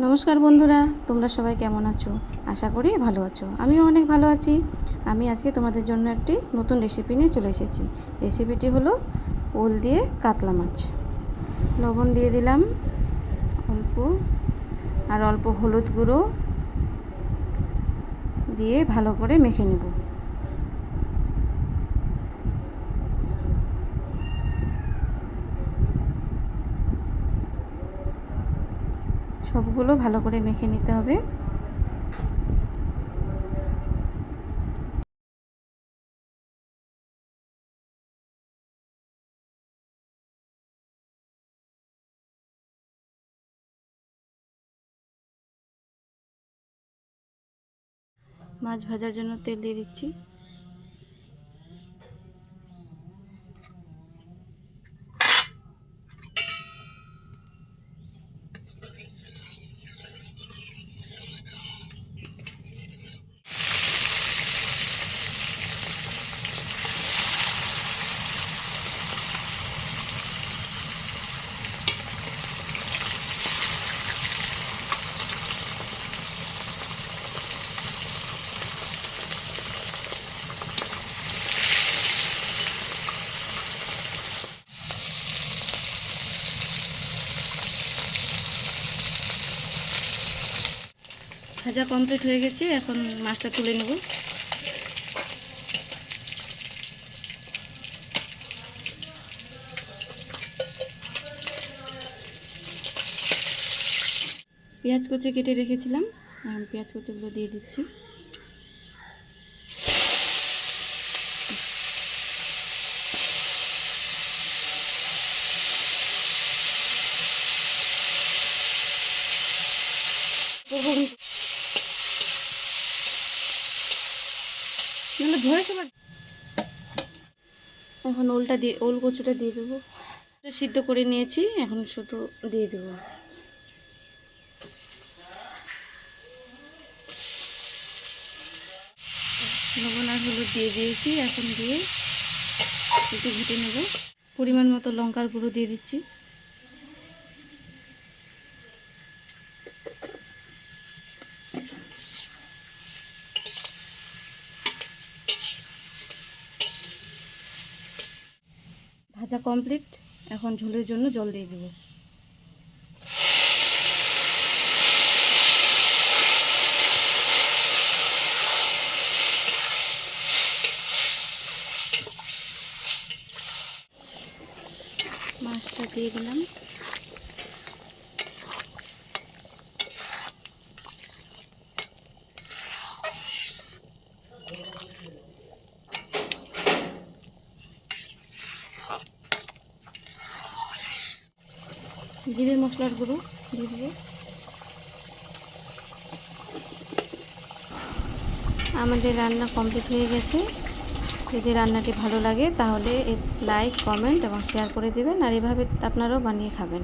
নমস্কার বন্ধুরা, তোমরা সবাই কেমন আছো? আশা করি ভালো আছো। আমিও অনেক ভালো আছি। আমি আজকে তোমাদের জন্য একটি নতুন রেসিপি নিয়ে চলে এসেছি। রেসিপিটি হলো ওল দিয়ে কাতলা মাছ। লবণ দিয়ে দিলাম অল্প, আর অল্প হলুদ গুঁড়ো দিয়ে ভালো করে মেখে নেব। সবগুলো ভালো করে মেখে নিতে হবে। মাছ ভাজার জন্য তেল দিয়ে দিচ্ছি। ভাজা কমপ্লিট হয়ে গেছে, এখন মাছটা তুলে নেব। পেঁয়াজ কুচি কেটে রেখেছিলাম, পেঁয়াজ কুচিগুলো দিয়ে দিচ্ছি। এখন ওল কচুটা দিয়ে দেবো। সিদ্ধ করে নিয়েছি, এখন শুধু দিয়ে দেবো। লবণ আর হলুদ দিয়ে দিয়েছি, এখন দিয়ে একটু ঘুটে নেব। পরিমাণ মতো লঙ্কার গুঁড়ো দিয়ে দিচ্ছি। ভাজা কমপ্লিট, এখন ঝোলের জন্য জল দিয়ে দেবো। মাছটা দিয়ে দিলাম। জিরে মশলার গুঁড়ো দিয়ে দেবো। আমাদের রান্না কমপ্লিট হয়ে গেছে। যদি রান্নাটি ভালো লাগে তাহলে লাইক, কমেন্ট এবং শেয়ার করে দেবেন, আর এভাবে আপনারাও বানিয়ে খাবেন।